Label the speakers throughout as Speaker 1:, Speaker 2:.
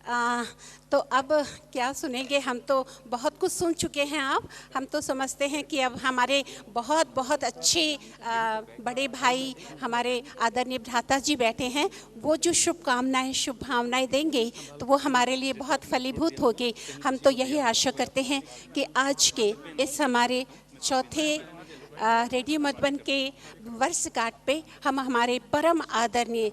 Speaker 1: तो अब क्या सुनेंगे? हम तो बहुत कुछ सुन चुके हैं। आप हम तो समझते हैं कि अब हमारे बहुत बहुत अच्छे बड़े भाई हमारे आदरणीय भ्राता जी बैठे हैं। वो जो शुभकामनाएं शुभ भावनाएं देंगे तो वो हमारे लिए बहुत फलीभूत होगी। हम तो यही आशा करते हैं कि आज के इस हमारे चौथे रेडियो मधुबन के वर्षगांठ पे हम हमारे परम आदरणीय,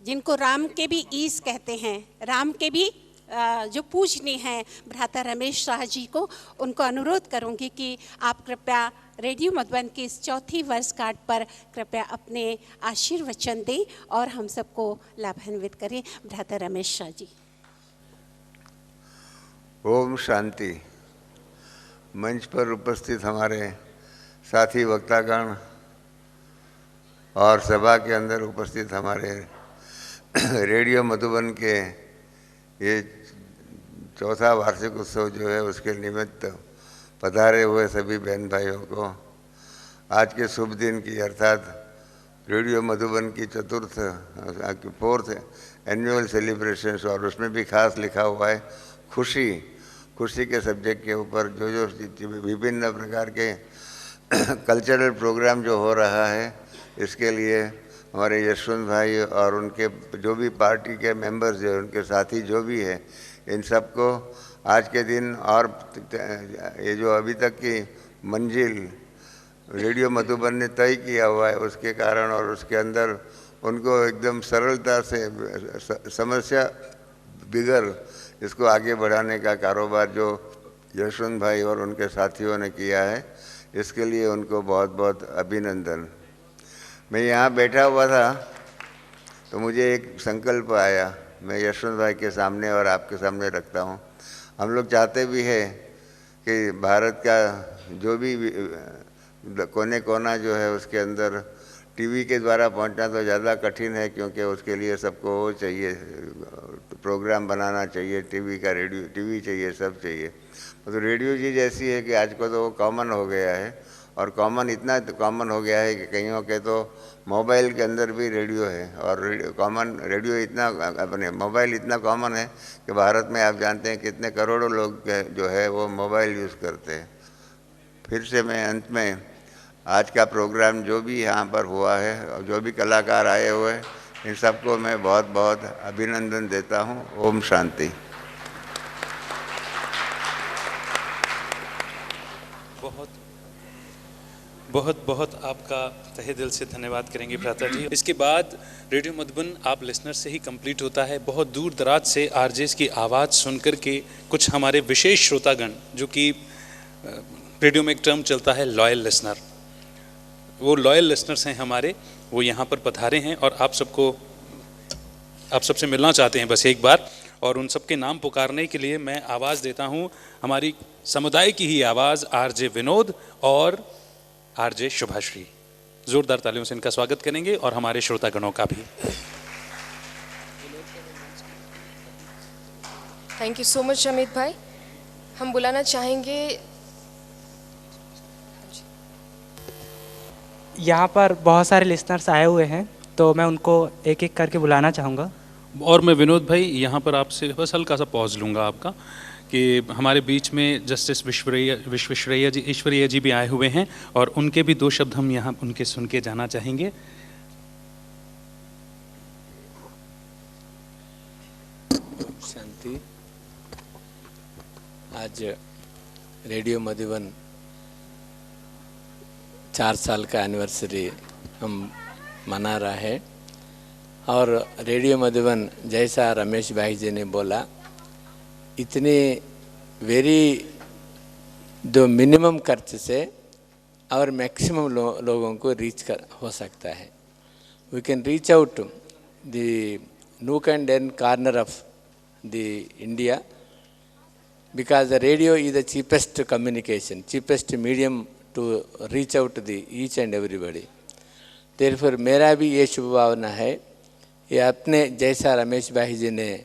Speaker 1: जिनको राम के भी ईस कहते हैं, राम के भी जो पूजनीय हैं, भ्राता रमेश शाह जी को, उनको अनुरोध करूंगी कि आप कृपया रेडियो मधुबन की इस चौथी वर्षगांठ पर कृपया अपने आशीर्वचन दें और हम सबको लाभान्वित करें। भ्राता रमेश शाह जी।
Speaker 2: ओम शांति। मंच पर उपस्थित हमारे साथी वक्तागण और सभा के अंदर उपस्थित हमारे रेडियो मधुबन के ये चौथा वार्षिक उत्सव जो है उसके निमित्त पधारे हुए सभी बहन भाइयों को आज के शुभ दिन की अर्थात रेडियो मधुबन की फोर्थ एनुअल सेलिब्रेशंस, और उसमें भी खास लिखा हुआ है खुशी के सब्जेक्ट के ऊपर जो विभिन्न प्रकार के कल्चरल प्रोग्राम जो हो रहा है, इसके लिए हमारे यशवंत भाई और उनके जो भी पार्टी के मेंबर्स जो उनके साथी जो भी है, इन सबको आज के दिन और ये जो अभी तक की मंजिल रेडियो मधुबन ने तय किया हुआ है उसके कारण और उसके अंदर उनको एकदम सरलता से समस्या बिगर इसको आगे बढ़ाने का कारोबार जो यशवंत भाई और उनके साथियों ने किया है, इसके लिए उनको बहुत बहुत अभिनंदन। मैं यहाँ बैठा हुआ था तो मुझे एक संकल्प आया, मैं यशवंत भाई के सामने और आपके सामने रखता हूँ। हम लोग चाहते भी है कि भारत का जो भी कोने कोना जो है उसके अंदर टीवी के द्वारा पहुंचना तो ज़्यादा कठिन है, क्योंकि उसके लिए सबको वो चाहिए, प्रोग्राम बनाना चाहिए, टीवी का रेडियो टीवी चाहिए, सब चाहिए। तो रेडियो चीज़ ऐसी है कि आज को तो वो कॉमन हो गया है, और कॉमन इतना कॉमन हो गया है कि कईयों के तो मोबाइल के अंदर भी रेडियो है, और रेडियो इतना अपने मोबाइल इतना कॉमन है कि भारत में आप जानते हैं कितने करोड़ों लोग जो है वो मोबाइल यूज़ करते हैं। फिर से मैं अंत में आज का प्रोग्राम जो भी यहाँ पर हुआ है और जो भी कलाकार आए हुए हैं, इन सबको मैं बहुत बहुत अभिनंदन देता हूँ। ओम शांति।
Speaker 3: बहुत बहुत आपका तहे दिल से धन्यवाद करेंगे भ्राता जी। इसके बाद रेडियो मधुबन आप लिसनर से ही कंप्लीट होता है। बहुत दूर दराज से आरजेस की आवाज़ सुनकर के कुछ हमारे विशेष श्रोतागण, जो कि रेडियो में एक टर्म चलता है लॉयल लिसनर, वो लॉयल लिसनर्स हैं हमारे, वो यहाँ पर पधारे हैं और आप सबसे मिलना चाहते हैं बस एक बार। और उन सबके नाम पुकारने के लिए मैं आवाज़ देता हूँ हमारी समुदाय की ही आवाज़ आरजे विनोद और आरजे शुभाश्री। जोरदार तालियों से इनका स्वागत करेंगे और हमारे श्रोतागणों का भी।
Speaker 4: Thank you so much Amit भाई। हम बुलाना चाहेंगे,
Speaker 5: यहाँ पर बहुत सारे लिसनर्स आए हुए हैं तो मैं उनको एक एक करके बुलाना चाहूँगा।
Speaker 3: और मैं विनोद भाई यहाँ पर आपसे बस हल्का सा पॉज लूँगा आपका, कि हमारे बीच में जस्टिस ईश्वरीय जी भी आए हुए हैं और उनके भी दो शब्द हम यहाँ उनके सुन के जाना चाहेंगे।
Speaker 6: शांति। आज रेडियो मधुबन 4 साल का एनिवर्सरी हम मना रहा है, और रेडियो मधुबन जैसा रमेश भाई जी ने बोला, इतने दो मिनिमम खर्च से और मैक्सिमम लोगों को हो सकता है। We can reach out the nook and end corner of the India, because the radio is the cheapest communication, cheapest medium to reach out to the each and everybody. Therefore मेरा भी ये शुभ भावना है, ये अपने जैसा रमेश भाई जी ने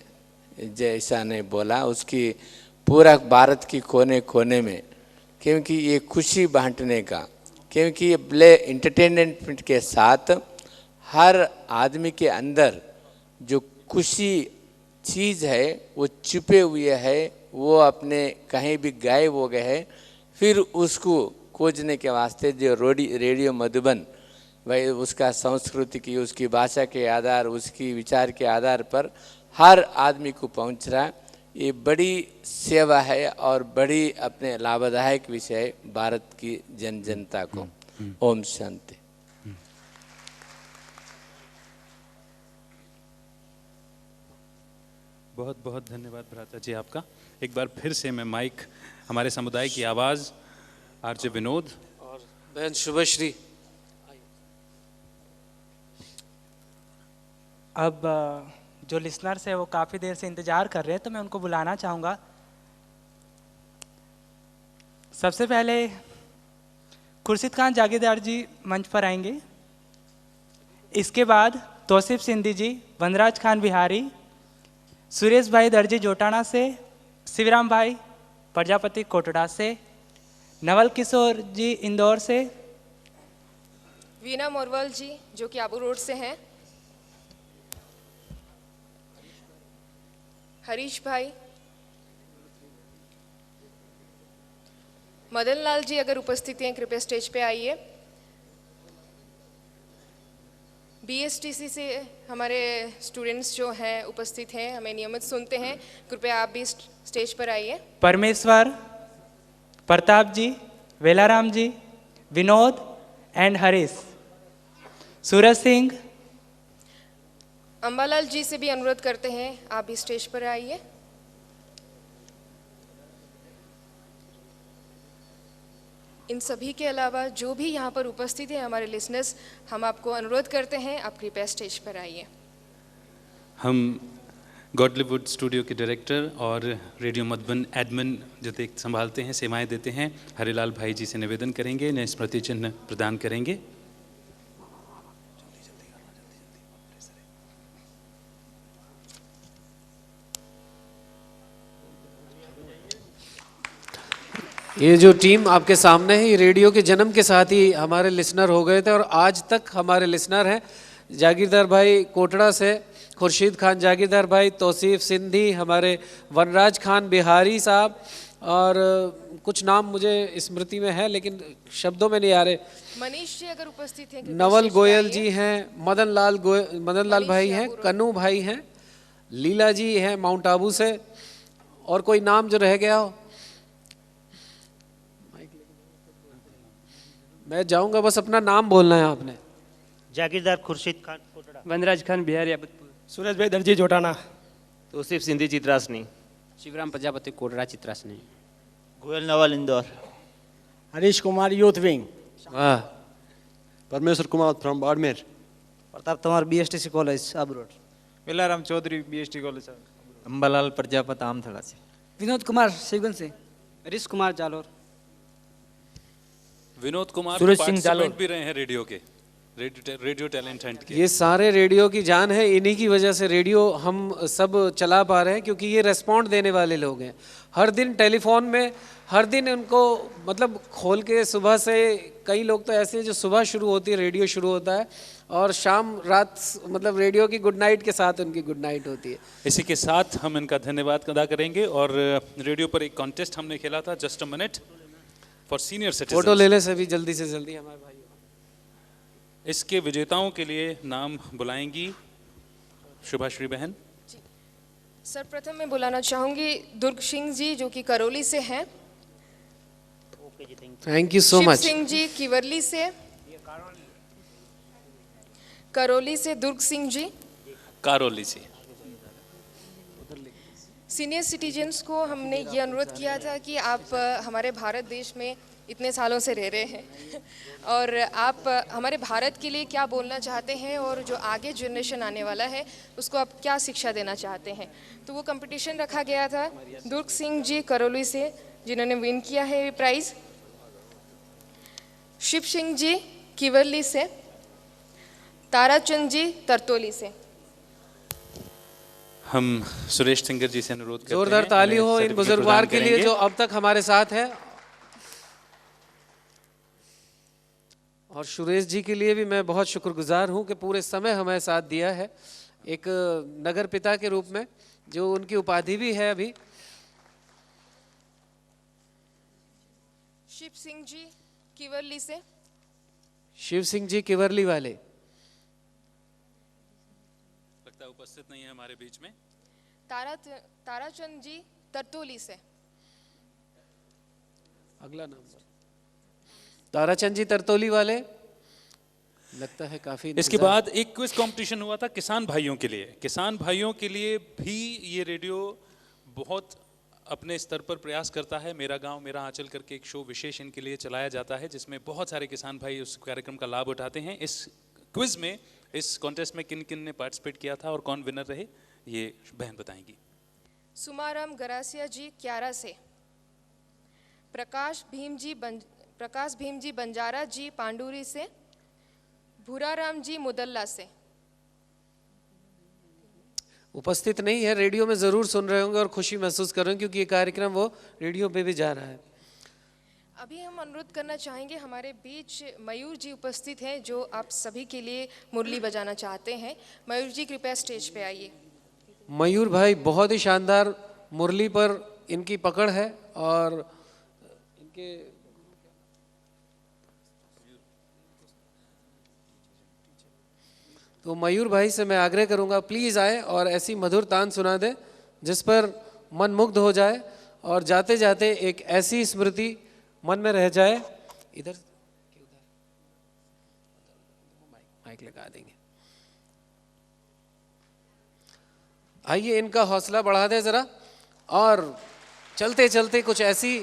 Speaker 6: जैसा ने बोला उसकी पूरा भारत की कोने कोने में, क्योंकि ये खुशी बांटने का, क्योंकि ये प्ले इंटरटेनमेंट के साथ हर आदमी के अंदर जो खुशी चीज़ है वो छुपे हुए है, वो अपने कहीं भी गायब हो गए हैं, फिर उसको खोजने के वास्ते जो रेडियो मधुबन भाई उसका संस्कृति की, उसकी भाषा के आधार, उसकी विचार के आधार पर हर आदमी को पहुंच रहा है। ये बड़ी सेवा है और बड़ी अपने लाभदायक विषय है भारत की जनता को। ओम शांति।
Speaker 3: बहुत बहुत धन्यवाद भ्राता जी आपका। एक बार फिर से मैं माइक हमारे समुदाय की आवाज़ आरजे विनोद
Speaker 7: और बहन शुभश्री।
Speaker 5: अब जो लिसनर्स है वो काफ़ी देर से इंतज़ार कर रहे हैं, तो मैं उनको बुलाना चाहूँगा। सबसे पहले खुर्शीद खान जागीरदार जी मंच पर आएंगे। इसके बाद तौसीफ सिंधी जी, वनराज खान बिहारी, सुरेश भाई दर्जी जोटाना से, शिवराम भाई प्रजापति कोटड़ा से, नवल किशोर जी इंदौर से,
Speaker 4: वीना मोरवाल जी जो कि आबू रोड से हैं, हरीश भाई, मदन लाल जी अगर उपस्थित हैं कृपया स्टेज पे आइए। बीएसटीसी से हमारे स्टूडेंट्स जो हैं उपस्थित हैं, हमें नियमित सुनते हैं, कृपया आप भी स्टेज पर आइए।
Speaker 5: परमेश्वर, प्रताप जी, वेलाराम जी, विनोद एंड हरीश, सूरज सिंह,
Speaker 4: अंबालाल जी से भी अनुरोध करते हैं आप भी स्टेज पर आइए। इन सभी के अलावा जो भी यहाँ पर उपस्थित हैं हमारे लिसनर्स, हम आपको अनुरोध करते हैं आप कृपया स्टेज पर आइए।
Speaker 3: हम गॉडलीवुड स्टूडियो के डायरेक्टर और रेडियो मधुबन एडमिन जो संभालते हैं, सेवाएं देते हैं, हरिलाल भाई जी से निवेदन करेंगे, इन्हें स्मृति चिन्ह प्रदान करेंगे।
Speaker 7: ये जो टीम आपके सामने है, ये रेडियो के जन्म के साथ ही हमारे लिसनर हो गए थे और आज तक हमारे लिसनर हैं। जागीरदार भाई कोटड़ा से, खुर्शीद खान जागीरदार भाई, तौसीफ सिंधी, हमारे वनराज खान बिहारी साहब, और कुछ नाम मुझे स्मृति में है लेकिन शब्दों में नहीं आ रहे।
Speaker 4: मनीष जी अगर उपस्थित हैं,
Speaker 7: नवल गोयल जी हैं, मदन लाल भाई हैं, कन्नू भाई हैं, लीला जी हैं माउंट आबू से, और कोई नाम जो रह गया हो। मैं जाऊंगा, बस अपना नाम बोलना है आपने।
Speaker 8: जागीरदार खुर्शीद खान कोटड़ा,
Speaker 9: वनराज खान बिहारी अबतपुर,
Speaker 10: सूरज भाई दर्जी जोटाना,
Speaker 11: तौसीफ सिंधी चित्रासनी,
Speaker 9: शिवराम प्रजापति कोटड़ा चित्रासनी,
Speaker 11: गोयल नवल इंदौर,
Speaker 10: हरीश कुमार यूथ विंग,
Speaker 7: वाह,
Speaker 12: Parmeshwar Kumar from Barmer,
Speaker 8: Pratap Tanwar BSTC college Abu Road,
Speaker 13: Velaram Chaudhary BST college,
Speaker 11: Ambalal Prajapati Amthada से,
Speaker 14: विनोद कुमार शिवगंज से, हरीश कुमार जालोर,
Speaker 3: विनोद कुमार
Speaker 14: सूरज सिंह
Speaker 3: पार्टिसिपेंट भी रहे हैं रेडियो के, रेडियो टैलेंट हंट के।
Speaker 7: ये सारे रेडियो की जान है, इन्हीं की वजह से रेडियो हम सब चला पा रहे हैं, क्योंकि ये रेस्पॉन्ड देने वाले लोग हैं। हर दिन टेलीफोन में, हर दिन उनको मतलब खोल के सुबह से, कई लोग तो ऐसे हैं जो सुबह शुरू होती है रेडियो शुरू होता है और शाम रात मतलब रेडियो की गुड नाइट के साथ उनकी गुड नाइट होती है।
Speaker 3: इसी के साथ हम इनका धन्यवाद अदा करेंगे। और रेडियो पर एक कॉन्टेस्ट हमने खेला था, just a minute for senior citizen.
Speaker 7: Photo ले ले सभी जल्दी से जल्दी हमारे भाई।
Speaker 3: इसके विजेताओं के लिए नाम बुलाएंगी शुभाश्री बहन।
Speaker 4: सर्वप्रथम मैं बुलाना चाहूंगी दुर्ग सिंह जी जो कि करौली से हैं।
Speaker 7: Thank you so much.
Speaker 4: Shiv Singh ji Kivarli से, करौली से दुर्ग सिंह जी,
Speaker 3: करौली से।
Speaker 4: सीनियर सिटीजन्स को हमने ये अनुरोध किया था कि आप हमारे भारत देश में इतने सालों से रह रहे हैं और आप हमारे भारत के लिए क्या बोलना चाहते हैं और जो आगे जनरेशन आने वाला है उसको आप क्या शिक्षा देना चाहते हैं। तो वो कंपटीशन रखा गया था। दुर्ग सिंह जी करौली से जिन्होंने विन किया है प्राइज़, शिव सिंह जी किवरली से, ताराचंद जी तरतोली से।
Speaker 3: हम सुरेश सिंगर जी से अनुरोध करते हैं,
Speaker 7: जोरदार ताली हो इन बुजुर्गवार के लिए जो अब तक हमारे साथ है, और सुरेश जी के लिए भी मैं बहुत शुक्रगुजार हूं कि पूरे समय हमें साथ दिया है। एक नगर पिता के रूप में जो उनकी उपाधि भी है अभी।
Speaker 4: शिव सिंह जी किवरली से।
Speaker 7: शिव सिंह जी किवरली वाले
Speaker 3: लगता है उपस्थित नहीं है हमारे बीच में।
Speaker 4: ताराचंद जी तरतोली से।
Speaker 7: अगला नंबर ताराचंद जी तरतोली वाले, लगता है काफी।
Speaker 3: इसके बाद एक क्विज कंपटीशन हुआ था किसान भाइयों के लिए। किसान भाइयों के लिए भी ये रेडियो बहुत अपने स्तर पर प्रयास करता है। मेरा गांव मेरा आंचल करके एक शो विशेष इनके लिए चलाया जाता है, जिसमें बहुत सारे किसान भाई उस कार्यक्रम का लाभ उठाते हैं। इस क्विज में, इस कॉन्टेस्ट में किन किन ने पार्टिसिपेट किया था और कौन विनर रहे, ये बहन बताएंगी।
Speaker 4: सुमाराम गरासिया जी क्यारा से। प्रकाश भीम जी बंजारा जी पांडुरी से। भूराराम जी मुदल्ला से।
Speaker 7: उपस्थित नहीं है, रेडियो में जरूर सुन रहे होंगे और खुशी महसूस कर रहे होंगे क्योंकि ये कार्यक्रम वो रेडियो पे भी जा रहा है।
Speaker 4: अभी हम अनुरोध करना चाहेंगे, हमारे बीच मयूर जी उपस्थित हैं जो आप सभी के लिए मुरली बजाना चाहते हैं। मयूर जी कृपया स्टेज पे आइए।
Speaker 7: मयूर भाई बहुत ही शानदार मुरली पर इनकी पकड़ है और इनके तो मयूर भाई से मैं आग्रह करूंगा प्लीज आए और ऐसी मधुर तान सुना दे जिस पर मन मुग्ध हो जाए और जाते जाते एक ऐसी स्मृति मन में रह जाए। इधर माइक लगा देंगे। आइए इनका हौसला बढ़ा दे जरा और चलते चलते कुछ ऐसी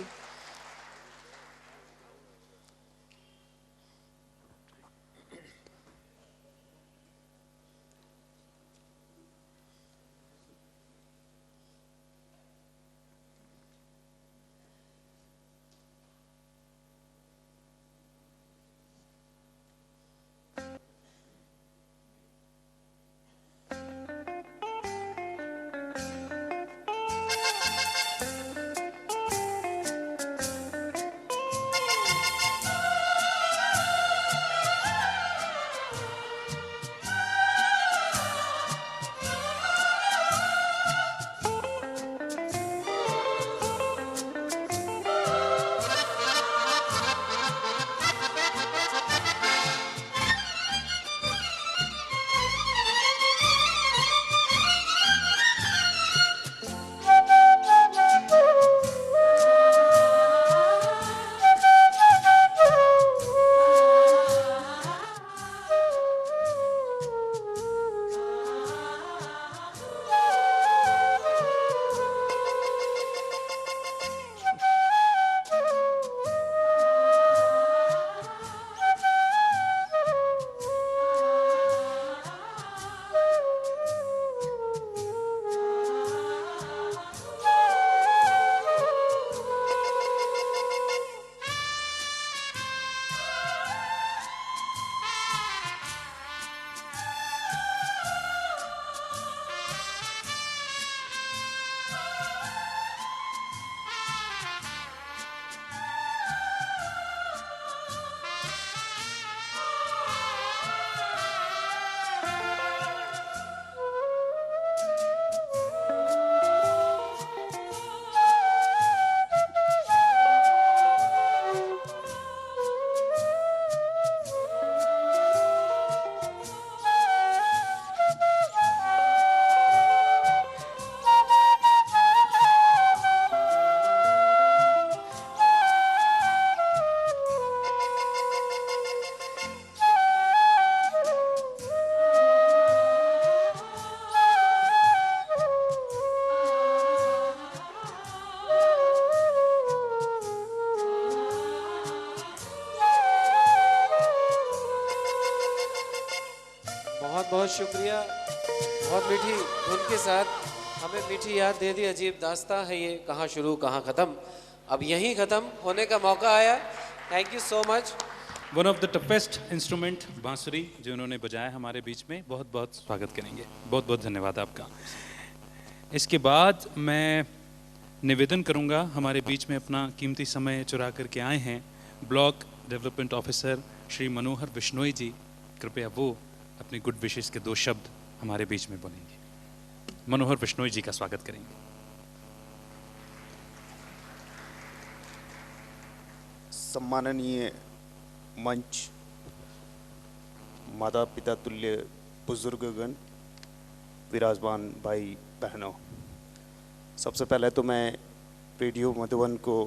Speaker 7: बहुत शुक्रिया। बहुत मीठी धुन के साथ हमें मीठी याद दे दी। अजीब दास्तां है ये, कहाँ शुरू कहाँ ख़त्म, अब यहीं ख़त्म होने का मौका आया। Thank you so much.
Speaker 3: One of the toughest instrument बांसुरी जो उन्होंने बजाया हमारे बीच में, बहुत बहुत स्वागत करेंगे। बहुत बहुत धन्यवाद आपका। इसके बाद मैं निवेदन करूंगा, हमारे बीच में अपना कीमती समय चुरा करके आए हैं block development officer Shri Manohar Bishnoi जी, कृपया वो अपनी गुड विशेष के 2 शब्द हमारे बीच में बोलेंगे। मनोहर बिश्नोई जी का स्वागत करेंगे।
Speaker 15: सम्माननीय मंच, माता पिता तुल्य बुजुर्गगण, विराजमान भाई बहनों, सबसे पहले तो मैं रेडियो मधुबन को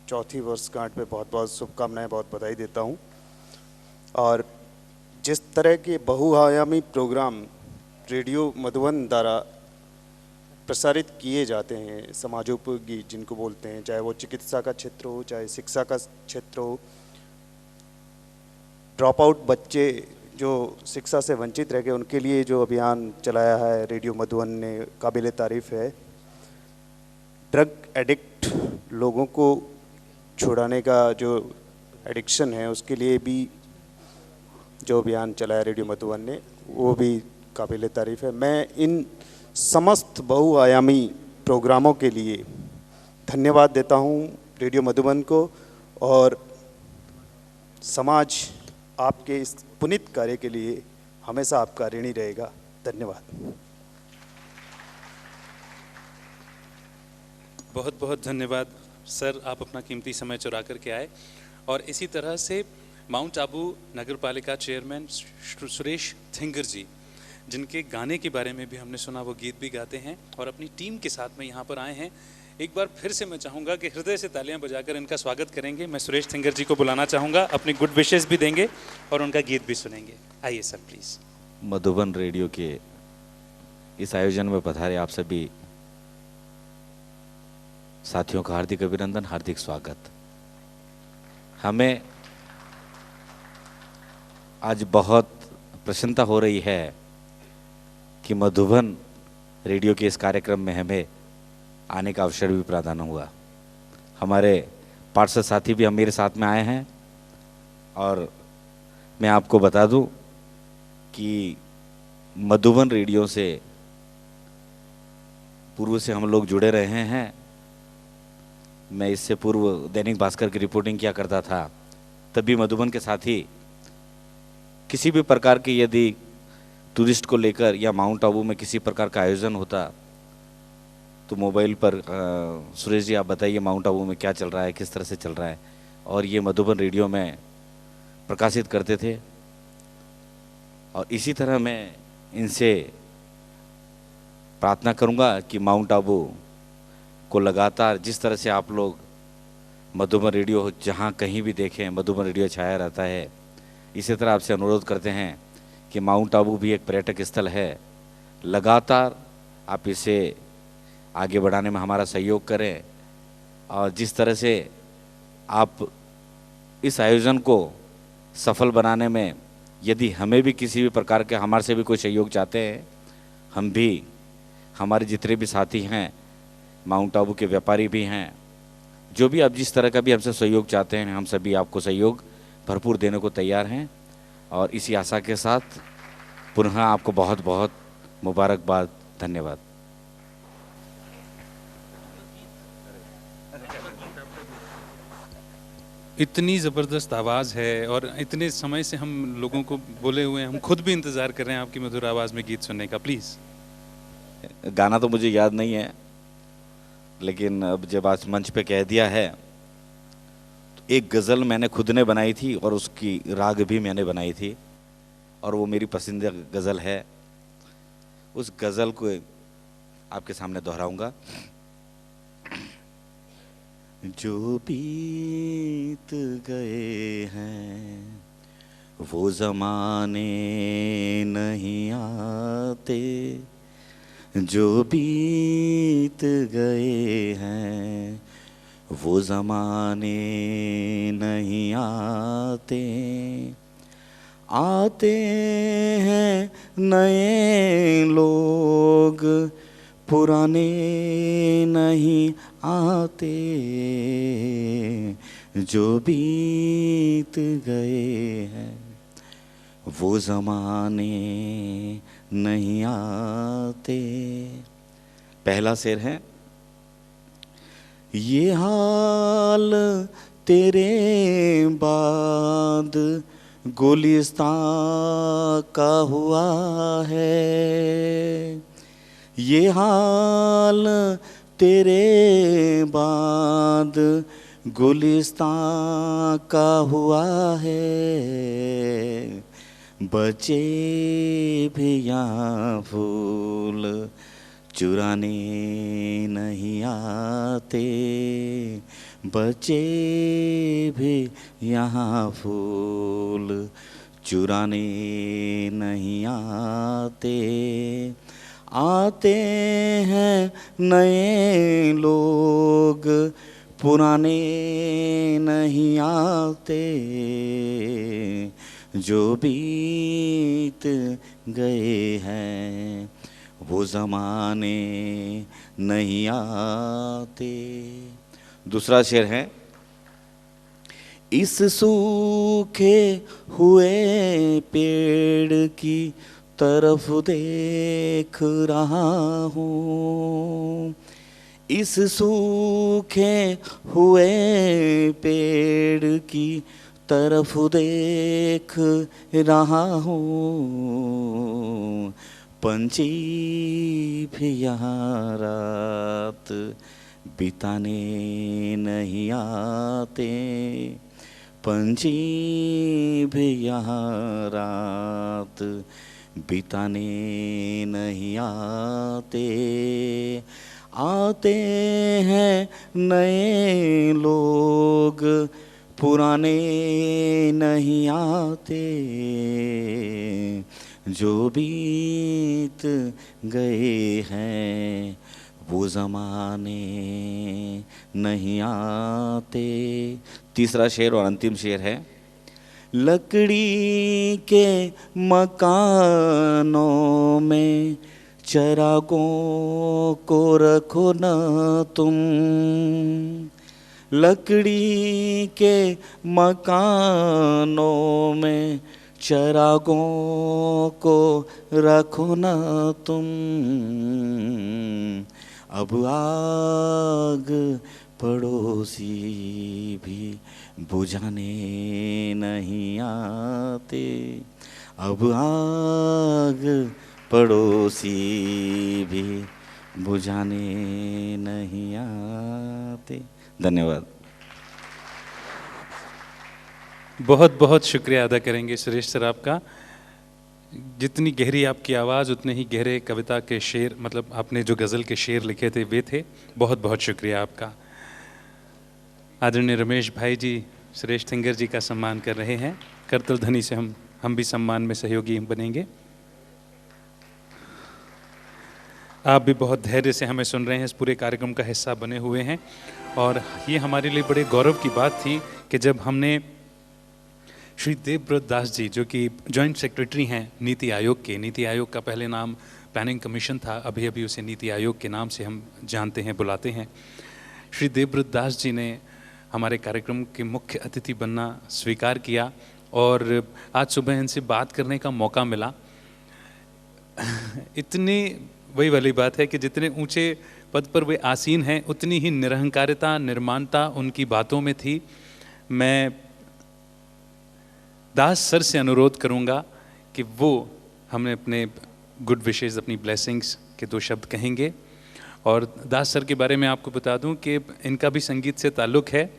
Speaker 15: चौथी वर्षगांठ पे बहुत बहुत शुभकामनाएं, बहुत बधाई देता हूं। और जिस तरह के बहुआयामी प्रोग्राम रेडियो मधुबन द्वारा प्रसारित किए जाते हैं, समाजोपयोगी जिनको बोलते हैं, चाहे वो चिकित्सा का क्षेत्र हो, चाहे शिक्षा का क्षेत्र हो, ड्रॉप आउट बच्चे जो शिक्षा से वंचित रह गए उनके लिए जो अभियान चलाया है रेडियो मधुबन ने, काबिल तारीफ़ है। ड्रग एडिक्ट लोगों को छुड़ाने का जो एडिक्शन है उसके लिए भी जो अभियान चलाया रेडियो मधुबन ने, वो भी काबिल तारीफ़ है। मैं इन समस्त बहुआयामी प्रोग्रामों के लिए धन्यवाद देता हूँ रेडियो मधुबन को, और समाज आपके इस पुनीत कार्य के लिए हमेशा आपका ऋणी रहेगा। धन्यवाद।
Speaker 3: बहुत बहुत धन्यवाद सर, आप अपना कीमती समय चुरा करके आए। और इसी तरह से माउंट आबू नगर पालिका चेयरमैन सुरेश थिंगर जी, जिनके गाने के बारे में भी हमने सुना, वो गीत भी गाते हैं और अपनी टीम के साथ में यहाँ पर आए हैं। एक बार फिर से मैं चाहूँगा कि हृदय से तालियां बजाकर इनका स्वागत करेंगे। मैं सुरेश थिंगर जी को बुलाना चाहूँगा, अपनी गुड विशेस भी देंगे और उनका गीत भी सुनेंगे। आइए सर प्लीज़।
Speaker 16: मधुबन रेडियो के इस आयोजन में पधारे आप सभी साथियों का हार्दिक अभिनंदन, हार्दिक स्वागत। हमें आज बहुत प्रसन्नता हो रही है कि मधुबन रेडियो के इस कार्यक्रम में हमें आने का अवसर भी प्रदान हुआ। हमारे पार्षद साथी भी हम मेरे साथ में आए हैं, और मैं आपको बता दूं कि मधुबन रेडियो से पूर्व से हम लोग जुड़े रहे हैं। मैं इससे पूर्व दैनिक भास्कर की रिपोर्टिंग किया करता था, तभी मधुबन के साथी किसी भी प्रकार की यदि टूरिस्ट को लेकर या माउंट आबू में किसी प्रकार का आयोजन होता तो मोबाइल पर सुरेश जी आप बताइए माउंट आबू में क्या चल रहा है, किस तरह से चल रहा है, और ये मधुबन रेडियो में प्रकाशित करते थे। और इसी तरह मैं इनसे प्रार्थना करूंगा कि माउंट आबू को लगातार जिस तरह से आप लोग मधुबन रेडियो जहां कहीं भी देखें मधुबन रेडियो छाया रहता है, इसी तरह आपसे अनुरोध करते हैं कि माउंट आबू भी एक पर्यटक स्थल है, लगातार आप इसे आगे बढ़ाने में हमारा सहयोग करें। और जिस तरह से आप इस आयोजन को सफल बनाने में यदि हमें भी किसी भी प्रकार के हमारे से भी कोई सहयोग चाहते हैं, हम भी, हमारे जितने भी साथी हैं, माउंट आबू के व्यापारी भी हैं, जो भी आप जिस तरह का भी हमसे सहयोग चाहते हैं, हम सभी आपको सहयोग भरपूर देने को तैयार हैं। और इसी आशा के साथ पुनः आपको बहुत बहुत मुबारकबाद। धन्यवाद।
Speaker 3: इतनी ज़बरदस्त आवाज़ है और इतने समय से हम लोगों को बोले हुए हैं, हम खुद भी इंतज़ार कर रहे हैं आपकी मधुर आवाज़ में गीत सुनने का। प्लीज़।
Speaker 16: गाना तो मुझे याद नहीं है, लेकिन अब जब आज मंच पे कह दिया है तो एक गज़ल मैंने खुद ने बनाई थी और उसकी राग भी मैंने बनाई थी, और वो मेरी पसंदीदा गज़ल है। उस गज़ल को आपके सामने दोहराऊंगा। जो बीत गए हैं वो ज़माने नहीं आते, जो बीत गए हैं वो ज़माने नहीं आते, आते हैं नए लोग पुराने नहीं आते, जो बीत गए हैं वो ज़माने नहीं आते। पहला शेर है, ये हाल तेरे बाद गोलिस्तान का हुआ है, ये हाल तेरे बाद गुलिस्तां का हुआ है, बचे भी यहाँ फूल चुराने नहीं आते, बचे भी यहाँ फूल चुराने नहीं आते। आते हैं नए लोग पुराने नहीं आते, जो बीत गए हैं वो ज़माने नहीं आते। दूसरा शेर है, इस सूखे हुए पेड़ की तरफ देख रहा हूँ, इस सूखे हुए पेड़ की तरफ देख रहा हूँ, पंछी भी यहाँ रात बिताने नहीं आते, पंछी भी यहाँ रात बिताने नहीं आते। आते हैं नए लोग पुराने नहीं आते, जो बीत गए हैं वो ज़माने नहीं आते। तीसरा शेर और अंतिम शेर है, लकड़ी के मकानों में चिरागों को रखो न तुम, लकड़ी के मकानों में चिरागों को रखो न तुम, अब आग पड़ोसी भी बुझाने नहीं आते, अब आग पड़ोसी भी बुझाने नहीं आते। धन्यवाद।
Speaker 3: बहुत बहुत शुक्रिया अदा करेंगे सुरेश सर आपका। जितनी गहरी आपकी आवाज़ उतने ही गहरे कविता के शेर, मतलब आपने जो गज़ल के शेर लिखे थे वे थे। बहुत बहुत शुक्रिया आपका। आदरणीय रमेश भाई जी सुरेश थिंगर जी का सम्मान कर रहे हैं। करतल ध्वनि से हम भी सम्मान में सहयोगी बनेंगे। आप भी बहुत धैर्य से हमें सुन रहे हैं, इस पूरे कार्यक्रम का हिस्सा बने हुए हैं, और ये हमारे लिए बड़े गौरव की बात थी कि जब हमने श्री देवव्रत दास जी, जो कि जॉइंट सेक्रेटरी हैं नीति आयोग के, नीति आयोग का पहले नाम प्लानिंग कमीशन था, अभी अभी उसे नीति आयोग के नाम से हम जानते हैं, बुलाते हैं। श्री देवव्रत दास जी ने हमारे कार्यक्रम के मुख्य अतिथि बनना स्वीकार किया, और आज सुबह इनसे बात करने का मौका मिला। इतनी वही वाली बात है कि जितने ऊंचे पद पर वे आसीन हैं, उतनी ही निरहंकारिता, निर्माणता उनकी बातों में थी। मैं दास सर से अनुरोध करूंगा कि वो हमें अपने गुड विशेस, अपनी ब्लेसिंग्स के 2 शब्द कहेंगे। और दास सर के बारे में आपको बता दूं कि इनका भी संगीत से ताल्लुक़ है।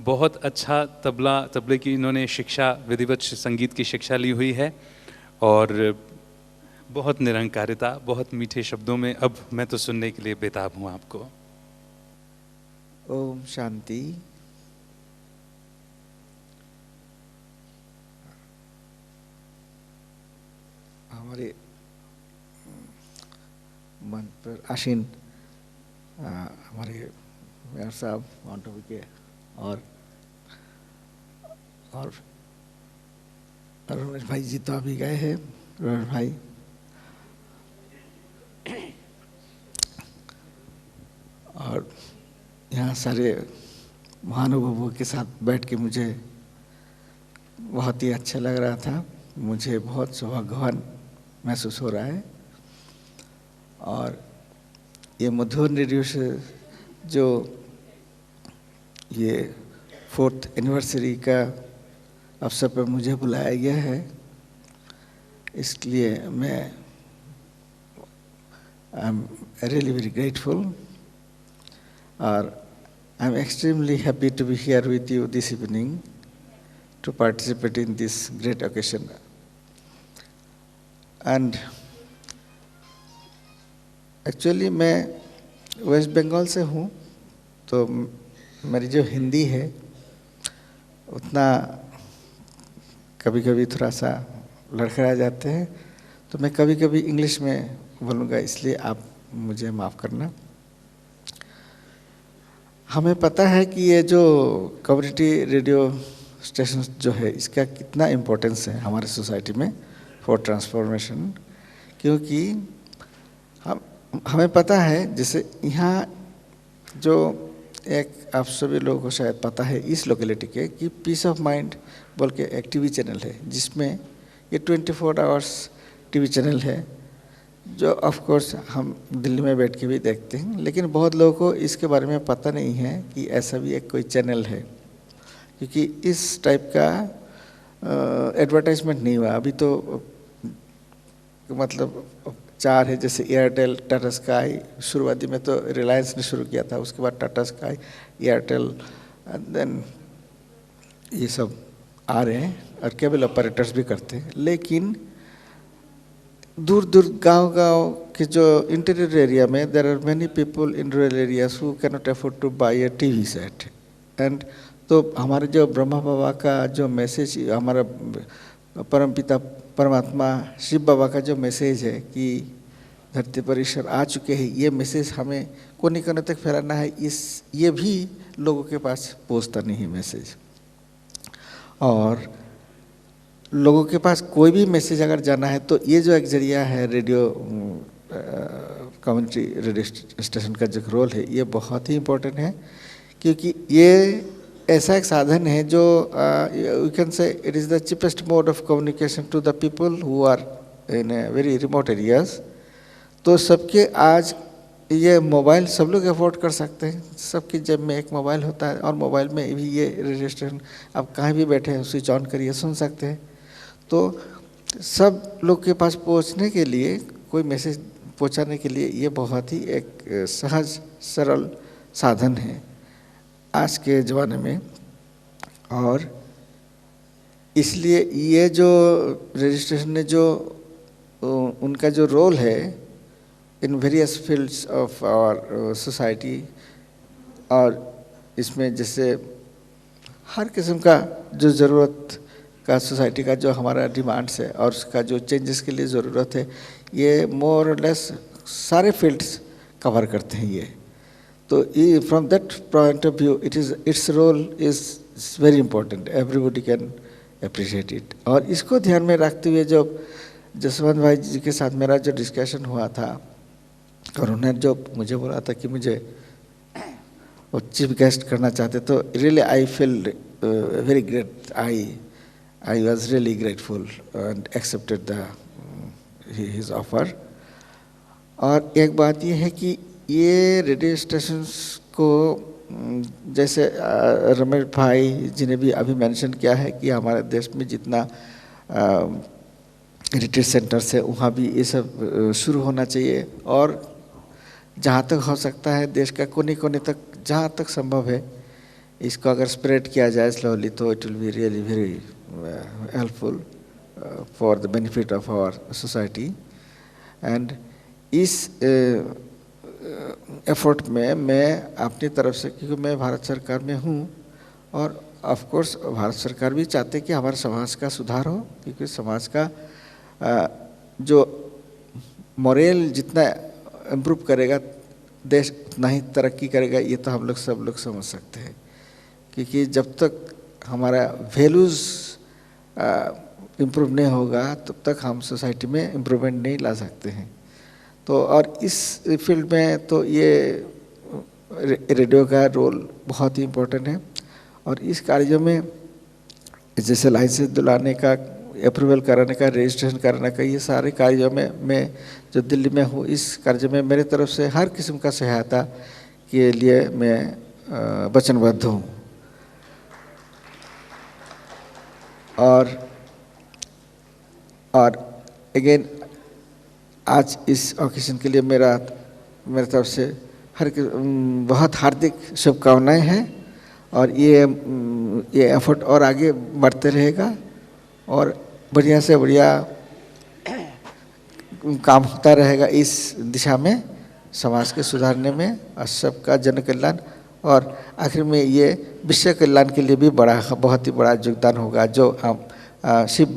Speaker 3: बहुत अच्छा तबले की इन्होंने शिक्षा, विधिवत संगीत की शिक्षा ली हुई है, और बहुत निरंकारिता, बहुत मीठे शब्दों में अब मैं तो सुनने के लिए बेताब हूँ आपको।
Speaker 17: ओम शांति। हमारे मंच पर आसीन हमारे मेयर साहब माउंटोबी के और रमेश भाई जी तो अभी गए हैं, रमेश भाई, और यहाँ सारे महानुभावों के साथ बैठ के मुझे बहुत ही अच्छा लग रहा था। मुझे बहुत सौभाग्यवान महसूस हो रहा है। और ये मधुबन रेडियो से जो ये 4th एनिवर्सरी का अवसर पर मुझे बुलाया गया है, इसलिए मैं I'm really very grateful. I'm extremely happy to be here with you this evening to participate in this great occasion. And actually मैं वेस्ट बंगाल से हूँ, तो मेरी जो हिंदी है उतना कभी कभी थोड़ा सा लड़खड़ा जाते हैं, तो मैं कभी कभी इंग्लिश में बोलूँगा, इसलिए आप मुझे माफ़ करना। हमें पता है कि ये जो कम्युनिटी रेडियो स्टेशन जो है, इसका कितना इम्पोर्टेंस है हमारे सोसाइटी में फॉर ट्रांसफॉर्मेशन, क्योंकि हमें पता है, जैसे यहाँ जो एक आप सभी लोगों को शायद पता है इस लोकेलिटी के, कि पीस ऑफ माइंड बोल के एक टीवी चैनल है, जिसमें ये 24 आवर्स टीवी चैनल है, जो ऑफ कोर्स हम दिल्ली में बैठ के भी देखते हैं, लेकिन बहुत लोगों को इसके बारे में पता नहीं है कि ऐसा भी एक कोई चैनल है, क्योंकि इस टाइप का एडवर्टाइजमेंट नहीं हुआ अभी। तो मतलब 4 है, जैसे एयरटेल, टाटा स्काई, शुरुआती में तो रिलायंस ने शुरू किया था, उसके बाद टाटा स्काई, एयरटेल, देन ये सब आ रहे हैं, और केबल ऑपरेटर्स भी करते हैं। लेकिन दूर दूर गांव के जो इंटीरियर एरिया में there are many people in rural areas who can not afford to buy a TV set, and तो हमारे जो ब्रह्मा बाबा का जो मैसेज, हमारा परमपिता परमात्मा शिव बाबा का जो मैसेज है कि धरती पर ईश्वर आ चुके हैं, ये मैसेज हमें कोने कोने तक फैलाना है। ये भी लोगों के पास पहुंचता नहीं है मैसेज, और लोगों के पास कोई भी मैसेज अगर जाना है तो ये जो एक जरिया है रेडियो, कम्युनिटी रेडियो स्टेशन का जो रोल है, ये बहुत ही इम्पोर्टेंट है, क्योंकि ये ऐसा एक साधन है जो you can say it is the cheapest mode of communication to the people who are in very remote areas. तो सबके आज ये मोबाइल सब लोग अफोर्ड कर सकते हैं, सबकी जेब में एक मोबाइल होता है, और मोबाइल में भी ये रेडियो स्टेशन आप कहीं भी बैठे हैं स्विच ऑन करिए, सुन सकते हैं। तो सब लोग के पास पहुंचने के लिए, कोई मैसेज पहुंचाने के लिए ये बहुत ही एक सहज सरल साधन है आज के ज़माने में। और इसलिए ये जो रजिस्ट्रेशन ने जो उनका जो रोल है in various fields of our society, और इसमें जैसे हर किस्म का जो ज़रूरत का सोसाइटी का जो हमारा डिमांड्स है और उसका जो चेंजेस के लिए ज़रूरत है, ये मोर और लेस सारे फील्ड्स कवर करते हैं ये। तो from that point of view its role is very important, everybody can appreciate it. और इसको ध्यान में रखते हुए जो जसवंत भाई जी के साथ मेरा जो डिस्कशन हुआ था, और उन्होंने जो मुझे बोला था कि मुझे वो चीफ गेस्ट करना चाहते, तो really I feel very great, I was really grateful and accepted the his offer. और एक बात ये है कि ये रेडियो स्टेशंस को, जैसे रमेश भाई जी ने भी अभी मेंशन किया है कि हमारे देश में जितना रिट्रीट सेंटर्स है वहाँ भी ये सब शुरू होना चाहिए, और जहाँ तक हो सकता है देश का कोने कोने तक जहाँ तक संभव है इसको अगर स्प्रेड किया जाए स्लोली, तो it will be really very helpful for the benefit of our society. And इस एफर्ट में मैं अपनी तरफ से, क्योंकि मैं भारत सरकार में हूँ, और ऑफ कोर्स भारत सरकार भी चाहते कि हमारे समाज का सुधार हो, क्योंकि समाज का जो मोरल जितना इम्प्रूव करेगा देश उतना ही तरक्की करेगा, ये तो हम लोग सब लोग समझ सकते हैं। क्योंकि जब तक हमारा वैल्यूज़ इम्प्रूव नहीं होगा तब तक हम सोसाइटी में इम्प्रूवमेंट नहीं ला सकते हैं। तो और इस फील्ड में तो ये रेडियो का रोल बहुत ही इम्पोर्टेंट है। और इस कार्य में जैसे लाइसेंस दिलाने का, अप्रूवल कराने का, रजिस्ट्रेशन कराने का, ये सारे कार्यों में मैं जो दिल्ली में हूँ, इस कार्य में मेरे तरफ से हर किस्म का सहायता के लिए मैं वचनबद्ध हूँ। और अगेन आज इस ओकेजन के लिए मेरे तरफ से बहुत हार्दिक शुभकामनाएं हैं और ये एफर्ट और आगे बढ़ते रहेगा और बढ़िया से बढ़िया काम होता रहेगा इस दिशा में, समाज के सुधारने में और सबका जन कल्याण और आखिर में ये विश्व कल्याण के लिए भी बहुत ही बड़ा योगदान होगा, जो हम शिव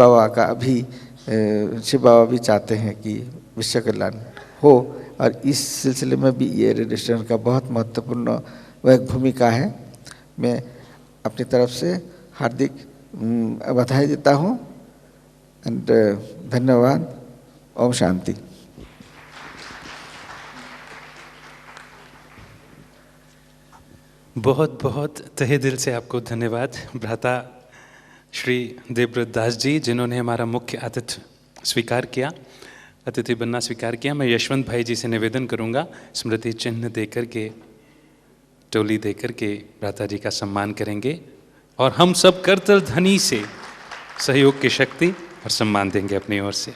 Speaker 17: बाबा भी चाहते हैं कि विश्व कल्याण हो। और इस सिलसिले में भी ये रेडियो स्टेशन का बहुत महत्वपूर्ण भूमिका है। मैं अपनी तरफ से हार्दिक बधाई देता हूँ एंड धन्यवाद। ओम शांति।
Speaker 3: बहुत बहुत तहे दिल से आपको धन्यवाद भ्राता श्री देवव्रत दास जी, जिन्होंने हमारा मुख्य अतिथि बनना स्वीकार किया। मैं यशवंत भाई जी से निवेदन करूंगा स्मृति चिन्ह देकर के, टोली देकर के भ्राता जी का सम्मान करेंगे और हम सब करतल ध्वनि से सहयोग की शक्ति और सम्मान देंगे अपनी ओर से।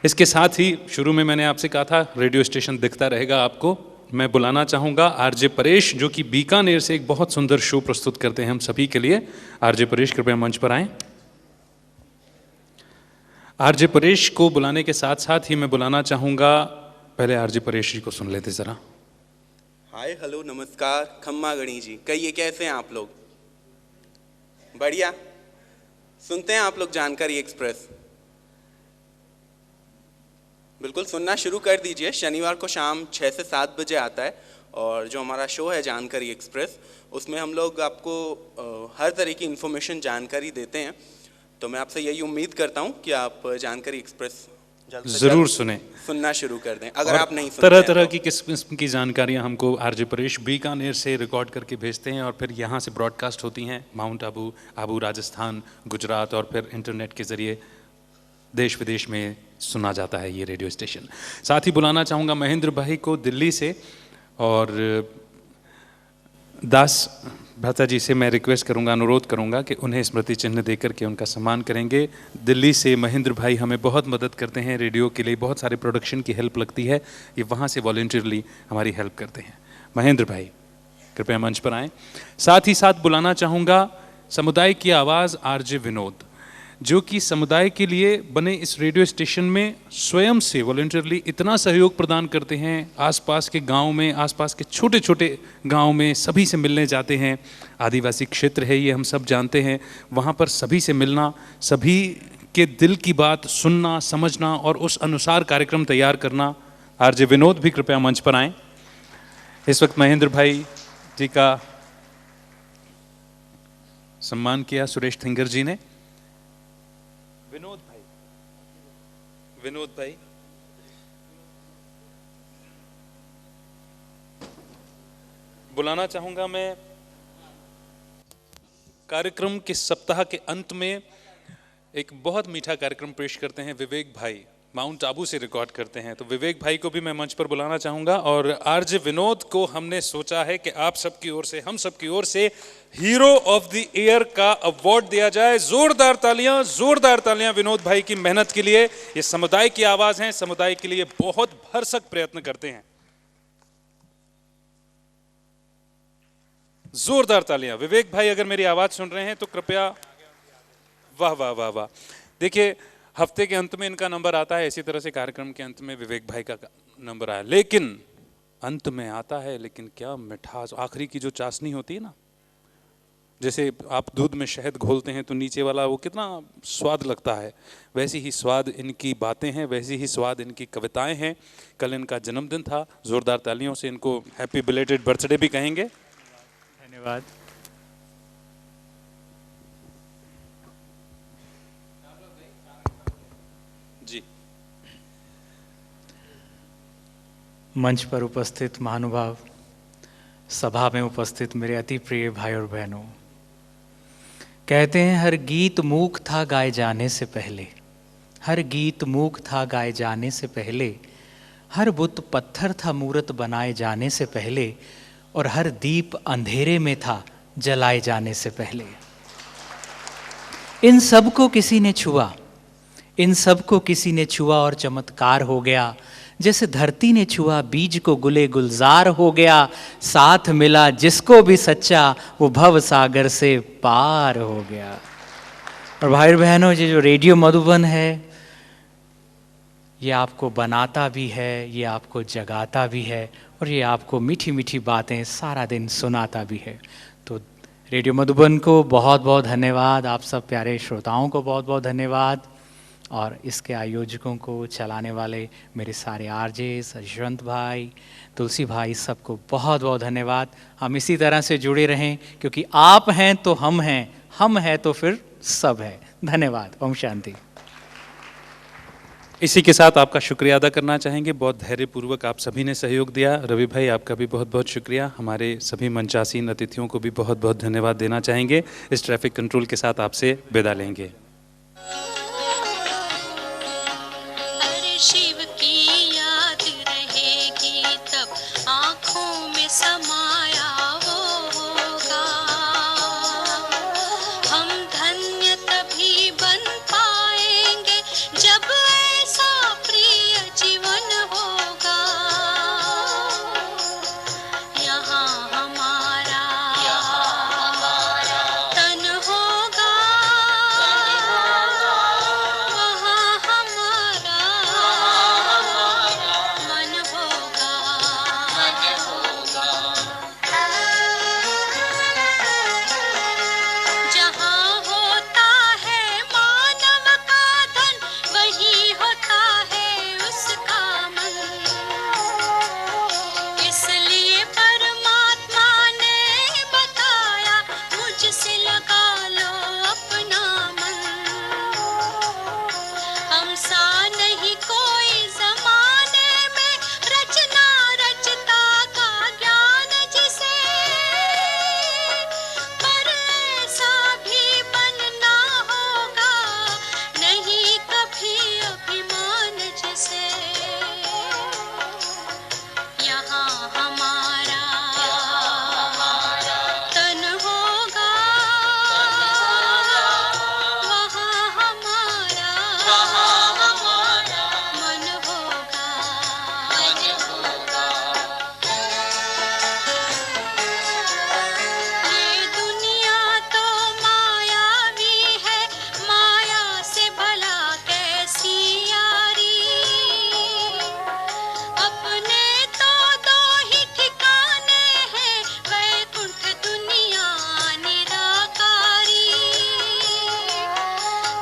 Speaker 3: इसके साथ ही शुरू में मैंने आपसे कहा था रेडियो स्टेशन दिखता रहेगा आपको। मैं बुलाना चाहूँगा आरजे परेश, जो कि बीकानेर से एक बहुत सुंदर शो प्रस्तुत करते हैं हम सभी के लिए। आरजे परेश कृपया मंच पर आएं। आरजे परेश को बुलाने के साथ साथ ही मैं बुलाना चाहूँगा, पहले आरजे परेश जी को सुन लेते ज़रा।
Speaker 18: हाय हेलो नमस्कार, खम्मा गणी जी, कहिए कैसे हैं आप लोग? बढ़िया। सुनते हैं आप लोग जानकारी एक्सप्रेस? बिल्कुल सुनना शुरू कर दीजिए। शनिवार को शाम 6 से 7 बजे आता है और जो हमारा शो है जानकारी एक्सप्रेस, उसमें हम लोग आपको हर तरह की इन्फॉर्मेशन जानकारी देते हैं। तो मैं आपसे यही उम्मीद करता हूं कि आप जानकारी एक्सप्रेस
Speaker 3: जरूर सुनना
Speaker 18: शुरू कर दें। अगर आप नहीं सुनते
Speaker 3: तरह तरह की किस्म की जानकारियां हमको आरजे परेश बीकानेर से रिकॉर्ड करके भेजते हैं और फिर यहाँ से ब्रॉडकास्ट होती हैं माउंट आबू राजस्थान, गुजरात और फिर इंटरनेट के ज़रिए देश विदेश में सुना जाता है ये रेडियो स्टेशन। साथ ही बुलाना चाहूँगा महेंद्र भाई को दिल्ली से, और दास भ्राता जी से मैं रिक्वेस्ट करूंगा, अनुरोध करूंगा कि उन्हें स्मृति चिन्ह देकर के उनका सम्मान करेंगे। दिल्ली से महेंद्र भाई हमें बहुत मदद करते हैं, रेडियो के लिए बहुत सारे प्रोडक्शन की हेल्प लगती है, ये वहाँ से वॉलंटियरली हमारी हेल्प करते हैं। महेंद्र भाई कृपया मंच पर आएँ। साथ ही साथ बुलाना चाहूँगा समुदाय की आवाज़ आरजे विनोद, जो कि समुदाय के लिए बने इस रेडियो स्टेशन में स्वयं से वॉलंटियरली इतना सहयोग प्रदान करते हैं। आसपास के गांव में, आसपास के छोटे छोटे गांव में सभी से मिलने जाते हैं। आदिवासी क्षेत्र है ये, हम सब जानते हैं। वहाँ पर सभी से मिलना, सभी के दिल की बात सुनना, समझना और उस अनुसार कार्यक्रम तैयार करना। आरजे विनोद भी कृपया मंच पर आएँ। इस वक्त महेंद्र भाई जी का सम्मान किया सुरेश थिंगर जी ने। विनोद भाई बुलाना चाहूंगा मैं। कार्यक्रम के सप्ताह के अंत में एक बहुत मीठा कार्यक्रम पेश करते हैं विवेक भाई, माउंट आबू से रिकॉर्ड करते हैं, तो विवेक भाई को भी मैं मंच पर बुलाना चाहूंगा। और आरजे विनोद को हमने सोचा है कि आप सबकी ओर से, हम सबकी ओर से हीरो ऑफ द ईयर का अवार्ड दिया जाए। जोरदार तालियां विनोद भाई की मेहनत के लिए। ये समुदाय की आवाज हैं, समुदाय के लिए बहुत भरसक प्रयत्न करते हैं। जोरदार तालियां। विवेक भाई अगर मेरी आवाज सुन रहे हैं तो कृपया। वाह वाह वाह वाह। देखिए हफ्ते के अंत में इनका नंबर आता है, इसी तरह से कार्यक्रम के अंत में विवेक भाई का नंबर आया, लेकिन अंत में आता है, लेकिन क्या मिठास, आखिरी की जो चाशनी होती है ना, जैसे आप दूध में शहद घोलते हैं तो नीचे वाला वो कितना स्वाद लगता है, वैसी ही स्वाद इनकी बातें हैं, वैसी ही स्वाद इनकी कविताएं हैं। कल इनका जन्मदिन था, जोरदार तालियों से इनको हैप्पी बिलेटेड बर्थडे भी कहेंगे।
Speaker 5: धन्यवाद।
Speaker 3: जी।
Speaker 5: मंच पर उपस्थित महानुभाव, सभा में उपस्थित मेरे अति प्रिय भाई और बहनों, कहते हैं हर गीत मूक था गाए जाने से पहले, हर गीत मूक था गाए जाने से पहले, हर बुत पत्थर था मूरत बनाए जाने से पहले, और हर दीप अंधेरे में था जलाए जाने से पहले। इन सब को किसी ने छुआ, इन सब को किसी ने छुआ और चमत्कार हो गया। जैसे धरती ने छुआ बीज को गुले गुलजार हो गया। साथ मिला जिसको भी सच्चा वो भव सागर से पार हो गया। और भाई बहनों, ये जो रेडियो मधुबन है ये आपको बनाता भी है, ये आपको जगाता भी है और ये आपको मीठी मीठी बातें सारा दिन सुनाता भी है। तो रेडियो मधुबन को बहुत बहुत धन्यवाद, आप सब प्यारे श्रोताओं को बहुत बहुत धन्यवाद, और इसके आयोजकों को, चलाने वाले मेरे सारे आरजेस, यशवंत भाई, तुलसी भाई, सबको बहुत बहुत धन्यवाद। हम इसी तरह से जुड़े रहें, क्योंकि आप हैं तो हम हैं तो फिर सब है। धन्यवाद। ओम शांति।
Speaker 3: इसी के साथ आपका शुक्रिया अदा करना चाहेंगे। बहुत धैर्यपूर्वक आप सभी ने सहयोग दिया। रवि भाई, आपका भी बहुत बहुत शुक्रिया। हमारे सभी मंचासीन अतिथियों को भी बहुत बहुत धन्यवाद देना चाहेंगे। इस ट्रैफिक कंट्रोल के साथ आपसे विदा लेंगे।
Speaker 19: शिव की याद रहेगी तब आँखों में समाया वो होगा। हम धन्य तभी बन पाएंगे जब ऐसा प्रिय जीवन होगा। यहाँ हमारा तन होगा, वहाँ हमारा मन होगा। जहाँ होता है मानव का धन, वही होता है उसका मन। इसलिए परमात्मा ने बताया, मुझसे लगा लो अपना मन। हम सा नहीं कोई जमाने में, रचना रचता का ज्ञान जिसे, पर ऐसा भी बनना होगा नहीं कभी अभिमान जिसे। यहाँ हमारा तन होगा, वहाँ हमारा मन होगा। ये दुनिया तो मायावी है, माया से भला कैसी यारी। अपने तो दो ही ठिकाने हैं, वैकुंठ दुनिया निराकारी।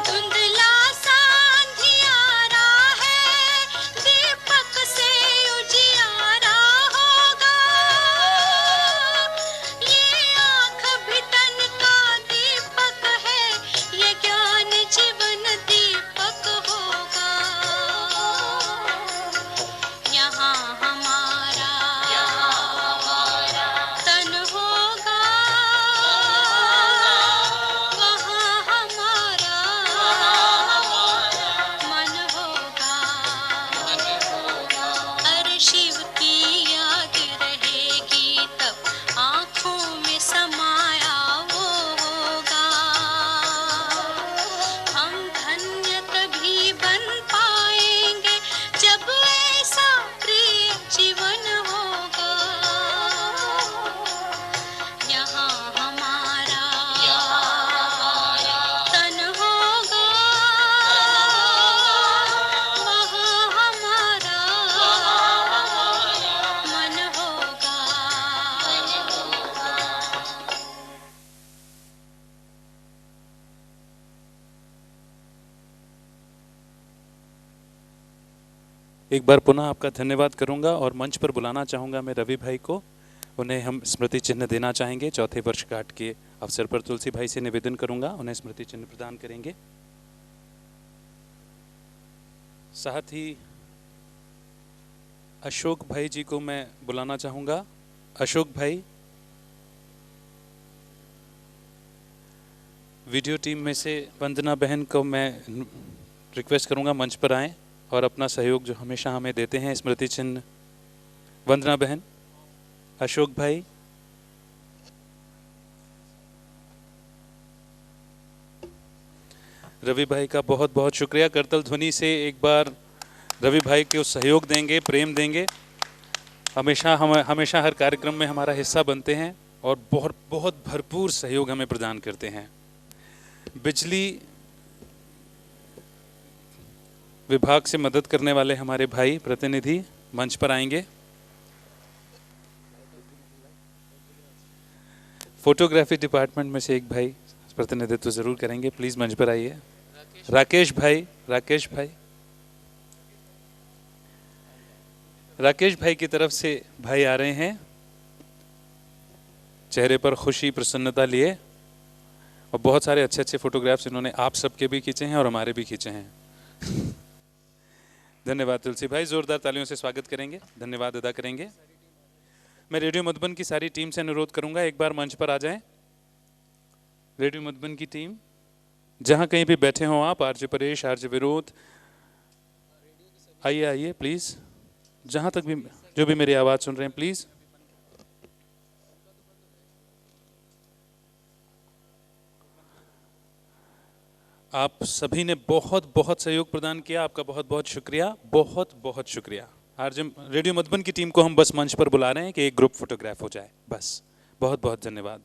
Speaker 19: धुंधला सा अंधियारा है, दीपक से उजियारा होगा। ये आँख भी तन का दीपक है, ये ज्ञान जीवन दीपक होगा। यहाँ हमारा तन होगा, वहाँ हमारा मन होगा। हर शिव की याद रहेगी तब आँखों में समाया वो होगा। हम धन्य तभी बन पाएंगे जब ऐसा प्रिय जीवन होगा। यहाँ हमारा तन होगा, वहाँ हमारा मन होगा।
Speaker 3: एक बार पुनः आपका धन्यवाद करूंगा और मंच पर बुलाना चाहूँगा मैं रवि भाई को। उन्हें हम स्मृति चिन्ह देना चाहेंगे। चौथे वर्षगांठ के अवसर पर तुलसी भाई से निवेदन करूंगा, उन्हें स्मृति चिन्ह प्रदान करेंगे। साथ ही अशोक भाई जी को मैं बुलाना चाहूँगा। अशोक भाई, वीडियो टीम में से वंदना बहन को मैं रिक्वेस्ट करूंगा मंच पर आएं और अपना सहयोग जो हमेशा हमें देते हैं स्मृति चिन्ह। वंदना बहन, अशोक भाई, रवि भाई का बहुत बहुत शुक्रिया। करतल ध्वनि से एक बार रवि भाई को सहयोग देंगे, प्रेम देंगे। हमेशा हर कार्यक्रम में हमारा हिस्सा बनते हैं और बहुत बहुत भरपूर सहयोग हमें प्रदान करते हैं। बिजली विभाग से मदद करने वाले हमारे भाई प्रतिनिधि मंच पर आएंगे। फोटोग्राफी डिपार्टमेंट में से एक भाई प्रतिनिधित्व जरूर करेंगे, प्लीज मंच पर आइए। राकेश भाई की तरफ से भाई आ रहे हैं, चेहरे पर खुशी प्रसन्नता लिए, और बहुत सारे अच्छे अच्छे फोटोग्राफ्स इन्होंने आप सबके भी खींचे हैं और हमारे भी खींचे हैं। धन्यवाद तुलसी भाई, जोरदार तालियों से स्वागत करेंगे, धन्यवाद अदा करेंगे। मैं रेडियो मधुबन की सारी टीम से अनुरोध करूंगा एक बार मंच पर आ जाएं। रेडियो मधुबन की टीम जहां कहीं भी बैठे हों आप, आरजे परेश, आरजे विरोध, आइए प्लीज, जहां तक भी जो भी मेरी आवाज सुन रहे हैं प्लीज। आप सभी ने बहुत बहुत सहयोग प्रदान किया, आपका बहुत बहुत शुक्रिया, बहुत बहुत शुक्रिया। आरजे रेडियो मधुबन की टीम को हम बस मंच पर बुला रहे हैं कि एक ग्रुप फोटोग्राफ हो जाए, बस। बहुत बहुत धन्यवाद।